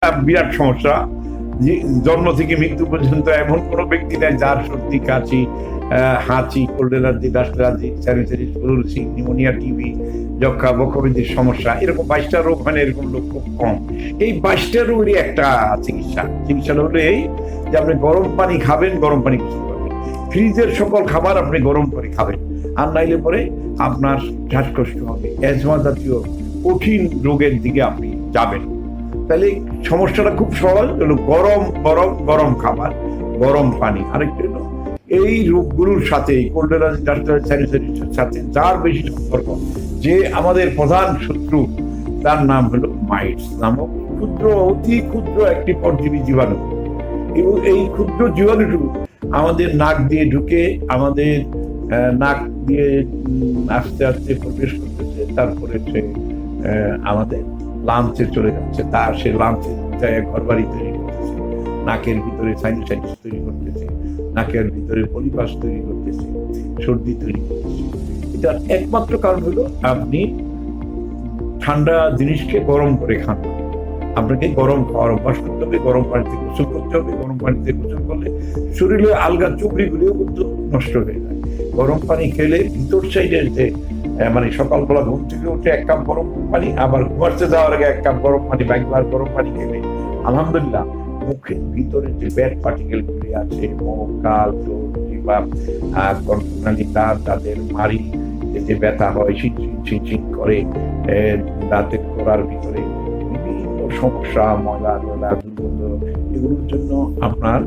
বিরাট সমস্যা। জন্ম থেকে মৃত্যু পর্যন্ত এমন কোনো ব্যক্তি নাই যার সর্দি, কাশি, হাঁচি, cold allergy, dust allergy, sanitary fluorosis, pneumonia, TB, যক্ষা, বক্ষবিদ্যুৎ সমস্যা, এরকম 22টা রোগ হয় না, এরকম লোক খুব কম। এই 22টা রোগেরই একটা চিকিৎসাটা হলো এই যে আপনি গরম পানি খাবেন, গরম পানি গোসল করবেন, ফ্রিজের সকল খাবার আপনি গরম করে খাবেন, আর নাইলে পরে আপনার শ্বাসকষ্ট হবে, অ্যাজমা জাতীয় কঠিন রোগের দিকে আপনি যাবেন। তাহলে সমস্যাটা খুব সহজ হলো গরম গরম গরম খাবার, গরম পানি। আরেকটা হলো এই রোগগুলোর সাথে কোল্ড অ্যালার্জি, ডাস্ট অ্যালার্জি, স্যানিটারির সাথে যার বেশি সম্পর্ক, যে আমাদের প্রধান শত্রু, তার নাম হলো মাইটস নামক ক্ষুদ্র, অতি ক্ষুদ্র একটি পরজীবী জীবাণু। এবং এই ক্ষুদ্র জীবাণুটু আমাদের নাক দিয়ে ঢুকে আমাদের নাক দিয়ে আস্তে আস্তে প্রবেশ করতেছে, তারপরে সে আমাদের লাঞ্চে চলে যাচ্ছে, তার সে লাঞ্চের জায়গায় ঘর বাড়ি তৈরি করতেছে, নাকের ভিতরে সাইনাসাইটিস তৈরি করতেছে, নাকের ভিতরে পলিপাস তৈরি করতেছে, সর্দি তৈরি করতেছে। এটার একমাত্র কারণ হলো আপনি ঠান্ডা জিনিসকে গরম করে খান। আপনাকে গরম খাওয়ার অভ্যাস করতে হবে, গরম পানিতে গোসল করতে হবে। গরম পানিতে গোসল করলে শরীরে আলগা চুবড়িগুলিও কিন্তু নষ্ট হয়ে যায়। গরম পানি খেলে ভিতর সাইডের যে মানে সকালবেলা ঘুম থেকে উঠে 1 কাপ গরম পানি, আবার ঘুমাতে যাওয়ার আগে 1 কাপ গরম পানি বা একবার গরম পানি খেলে আলহামদুলিল্লাহ মুখের ভিতরে যে ব্যাড পার্টিকেল গুলি আছে, মুখ, কাল, ঠোঁট, জিহ্বা, কর্ণনালী, দাঁতের মাড়ি যে ব্যথা হয়, শিন করে, দাঁতের গোড়ার ভিতরে বিভিন্ন সমস্যা, ময়লা টয়লা, দুর্গন্ধ, এগুলোর জন্য আপনার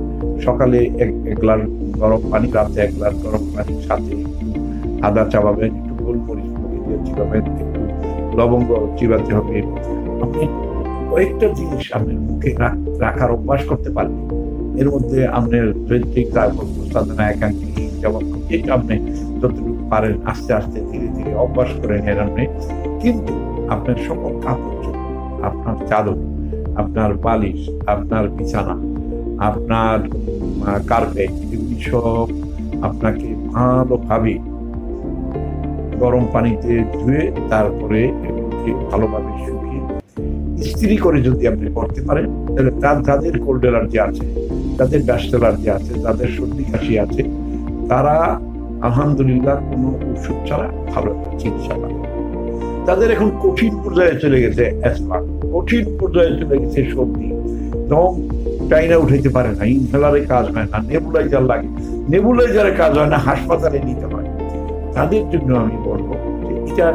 সকালে এক গ্লাস গরম পানি, রাতে 1 গ্লাস গরম পানির সাথে একটু আদা চাবাবেন, একটু গোলমরিচ মুখে দিয়ে চিবাবেন, একটু লবঙ্গ চিবাতে হবে। আপনি কয়েকটা জিনিস আপনার মুখে রাখার অভ্যাস করতে পারবেন। এর মধ্যে আপনার ঋত্বিক সাধনা, একাঙ্কি, যেমন এটা আপনি যতটুকু পারেন আস্তে আস্তে ধীরে ধীরে অভ্যাস করে নেন আপনি। কিন্তু আপনার সকল কাপড়, আপনার চাদর, আপনার বালিশ, আপনার বিছানা, আপনার কার্পেট, এগুলি সব আপনাকে ভালোভাবে গরম পানিতে ধুয়ে তারপরে এগুলোকে ভালোভাবে শুকিয়ে ইস্ত্রি করে যদি আপনি করতে পারেন, তাহলে যাদের কোল্ড অ্যালার্জি আছে, যাদের ডাস্ট অ্যালার্জি আছে, যাদের সর্দি কাশি আছে, তারা আলহামদুলিল্লাহ কোনো ওষুধ ছাড়া ভালো চিকিৎসা পাবে। তাদের এখন কঠিন পর্যায়ে চলে গেছে অ্যাজমা, কঠিন পর্যায়ে চলে গেছে সর্দি, দম টাইনা উঠাইতে পারে না, ইনহেলারে কাজ হয় না, নেবুলাইজার লাগে, নেবুলাইজারে কাজ হয় না, হাসপাতালে নিতে হয়। তাদের জন্য আমি বলবো যে এটা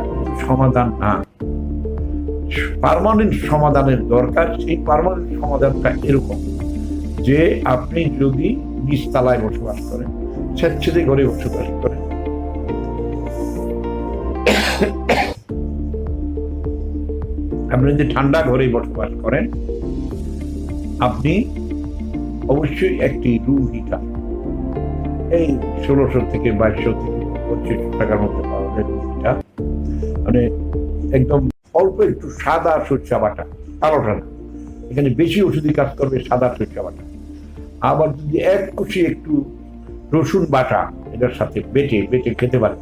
সমাধান না, পার্মানেন্ট সমাধানের দরকার। সেই পার্মানেন্ট সমাধানটা এরকম যে আপনি যদি নিচতলায় বসবাস করেন, স্বেচ্ছাসেবী ঘরে বসবাস করেন, আপনি যদি ঠান্ডা ঘরে বসবাস করেন, আপনি অবশ্যই একটি রুম হিটার, এই 1600 থেকে 2200 থেকে 2500 টাকার মধ্যে পাওয়া যায় রুম হিটার, মানে একদম অল্প একটু সাদা সরষা বাটা, কালোটা না, এখানে বেশি ওষুধি কাজ করবে সাদা সরষা বাটা। আবার যদি 1 কুচি একটু রসুন বাটা এটার সাথে বেটে বেটে খেতে পারে,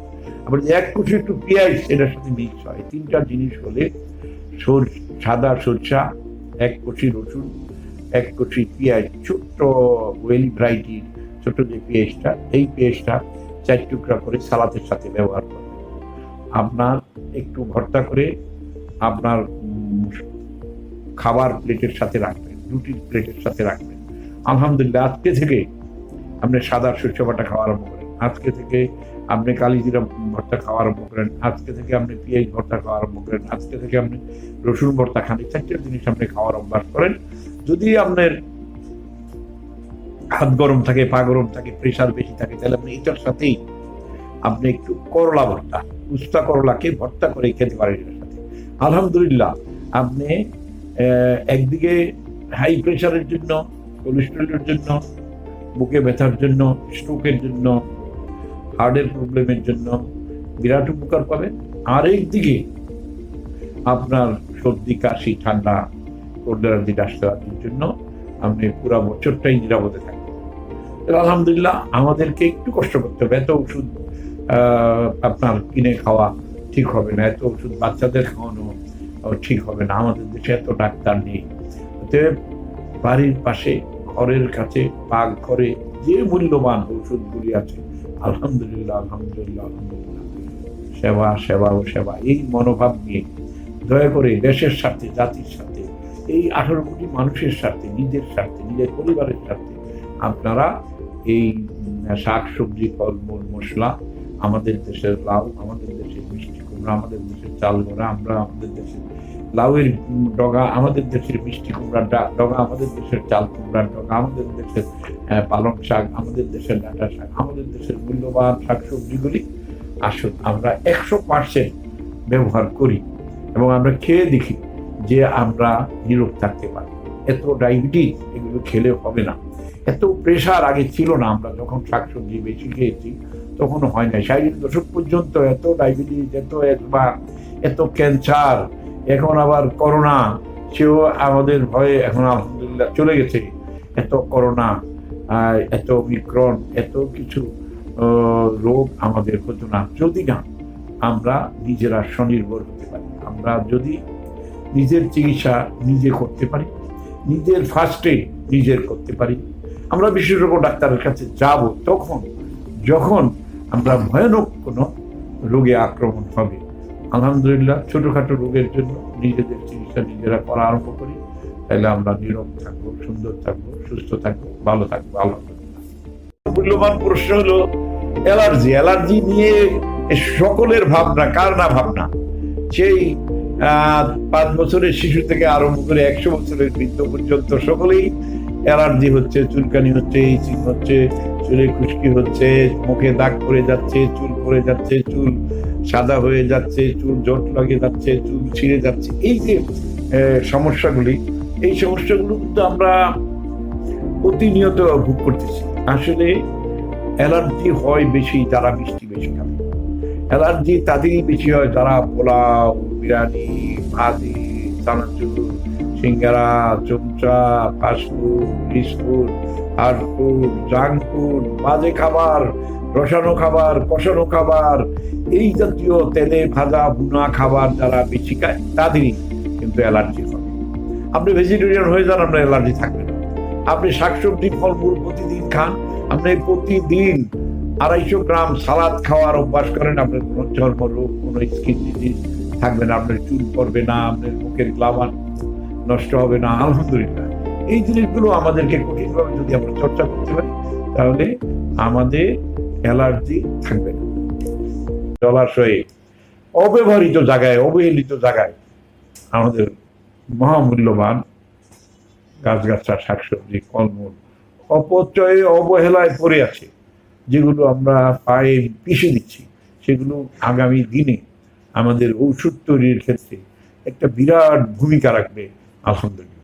আবার 1 কুচি একটু পেঁয়াজ এটার সাথে মিক্স হয়, 3টা জিনিস হলে সাদা সরষা, 1 কুচি রসুন, 1 কুচি পেঁয়াজ, ছোট্ট ওয়েলি ভ্যারাইটির ছোট যে পেঁয়াজটা, এই পেঁয়াজটা 4 টুকরা করে সালাদের সাথে ব্যবহার করবেন। আপনার একটু ভর্তা করে আপনার খাবার প্লেটের সাথে রাখবেন, রুটির প্লেটের সাথে রাখবেন। আলহামদুলিল্লাহ আজকে থেকে আপনি সাদা সরষে বাটা খাওয়া আরম্ভ করেন, আজকে থেকে আপনি কালিজিরা ভর্তা খাওয়া আরম্ভ করেন, আজকে থেকে আপনি পেঁয়াজ ভর্তা খাওয়া আরম্ভ করেন, আজকে থেকে আপনি রসুন ভর্তা খান, এই 4টে জিনিস আপনি খাওয়ার অভ্যাস করেন। যদি আপনার হাত গরম থাকে, পা গরম থাকে, প্রেশার বেশি থাকে, তাহলে আপনি এটার সাথেই আপনি একটু করলা ভর্তা, উস্তা করলাকে ভর্তা করে খেতে পারেন এটার সাথে। আলহামদুলিল্লাহ আপনি একদিকে হাই প্রেশারের জন্য, কোলেস্টেরলের জন্য, বুকে ব্যথার জন্য, স্ট্রোকের জন্য, হার্টের প্রবলেমের জন্য বিরাট উপকার পাবেন। আরেকদিকে আপনার সর্দি, কাশি, ঠান্ডা, কোল্ড অ্যালার্জি, ডাস্ট অ্যালার্জির জন্য আপনি পুরো বছরটাই নিরাপদে থাকবেন। আলহামদুলিল্লাহ আমাদেরকে একটু কষ্ট করতে হবে, এত ওষুধ আপনার কিনে খাওয়া ঠিক হবে না, এত ওষুধ বাচ্চাদের খাওয়ানো ঠিক হবে না, আমাদের দেশে এত ডাক্তার নেই, অতএব বাড়ির পাশে, ঘরের কাছে, পাক ঘরে যে মূল্যবান ঔষধগুলি আছে, আলহামদুলিল্লাহ আলহামদুলিল্লাহ আলহামদুলিল্লাহ, সেবা সেবা ও সেবা, এই মনোভাব নিয়ে দয়া করে দেশের স্বার্থে, জাতির স্বার্থে, এই 18 কোটি মানুষের স্বার্থে, নিজের স্বার্থে, নিজের পরিবারের স্বার্থে আপনারা এই শাক সবজি, ফলমূল, মশলা, আমাদের দেশের লাউ, আমাদের দেশের মিষ্টি কুমড়া, আমাদের দেশের চাল বড়া, আমরা আমাদের দেশের লাউয়ের ডগা, আমাদের দেশের মিষ্টি কুমড়ার ডগা, আমাদের দেশের চাল কুমড়ার ডগা, আমাদের দেশের পালং শাক, আমাদের দেশের ডাঁটা শাক, আমাদের দেশের মূল্যবান শাক সবজিগুলি আসুন আমরা 100% ব্যবহার করি এবং আমরা খেয়ে দেখি যে আমরা নিরোগ থাকতে পারি। এত ডায়াবেটিস এগুলো খেলে হবে না, এত প্রেশার আগে ছিল না। আমরা যখন শাকসবজি বেশি খেয়েছি তখন হয় না। 60 দশক পর্যন্ত এত ডায়াবেটিস, এত অ্যাজমা, এত ক্যান্সার, এখন আবার করোনা, সেও আমাদের ভয়ে এখন আলহামদুলিল্লাহ চলে গেছে। এত করোনা, এত ওমিক্রন, এত কিছু রোগ আমাদের হতো না যদি না আমরা নিজেরা স্বনির্ভর হতে পারি। আমরা যদি নিজের চিকিৎসা নিজে করতে পারি, নিজের ফার্স্ট এড নিজের করতে পারি, আমরা বিশেষজ্ঞ ডাক্তারের কাছে যাব তখন যখন আমরা ভয়ানক কোনো রোগে আক্রমণ হবে। আলহামদুলিল্লাহ ছোটখাটো রোগের জন্য নিজেদের চিকিৎসা নিজেরা করা আরম্ভ করি, তাহলে আমরা নীরব থাকবো, সুন্দর থাকবো, সুস্থ থাকবো, ভালো থাকবো। আলহামদুলিল্লাহ। মূল্যবান প্রশ্ন হলো অ্যালার্জি। অ্যালার্জি নিয়ে সকলের ভাবনা, কার না ভাবনা, সেই 5 বছরের শিশু থেকে আরম্ভ করে 100 বছরের বৃদ্ধ পর্যন্ত সকলেই অ্যালার্জি হচ্ছে, চুলকানি হচ্ছে, ইচিং হচ্ছে, চুলে খুশকি হচ্ছে, মুখে দাগ পড়ে যাচ্ছে, চুল পড়ে যাচ্ছে, চুল সাদা হয়ে যাচ্ছে, চুল জট লাগে যাচ্ছে, চুল ছিঁড়ে যাচ্ছে। এই যে সমস্যাগুলি, এই সমস্যাগুলো কিন্তু আমরা প্রতিনিয়ত ভোগ করতেছি। আসলে অ্যালার্জি হয় বেশি যারা মিষ্টি বেশি খাবে, অ্যালার্জি তাদেরই বেশি হয় যারা পোলাও, বিরিয়ানি, ভাজি, চানাচুর, সিঙ্গারা, চমচা, ফাস্টফুড, বিস্কুট, ফাস্টফুড, জাঙ্ক ফুড, বাজে খাবার, রসালো খাবার, কষানো খাবার, এই জাতীয় তেলে ভাজা ভুনা খাবার যারা বেশি খায় তাদেরই কিন্তু অ্যালার্জি হবে। আপনি ভেজিটেরিয়ান হয়ে যান, আপনার অ্যালার্জি থাকবে না। আপনি শাকসবজি, ফলমূল প্রতিদিন খান, আপনি প্রতিদিন 250 গ্রাম সালাদ খাওয়ার অভ্যাস করেন, আপনার কোনো চর্মরোগ, কোনো স্কিন ডিজিজ থাকবে না, আপনার চুল পড়বে না, আপনার মুখের গ্লামার নষ্ট হবে না। আলহামদুলিল্লাহ, এই জিনিসগুলো আমাদেরকে কঠিনভাবে যদি আমরা চর্চা করতে পারি তাহলে আমাদের অ্যালার্জি থাকবে না। জলাশয়ে, অব্যবহৃত জায়গায়, অবহেলিত জায়গায় আমাদের মহামূল্যবান গাছগাছরা, শাকসবজি, ফলমূল অপচয়ে, অবহেলায় পড়ে আছে, যেগুলো আমরা পায়ে পিষে দিচ্ছি, সেগুলো আগামী দিনে আমাদের ঔষধ তৈরির ক্ষেত্রে একটা বিরাট ভূমিকা রাখবে। আলহামদুলিল্লাহ।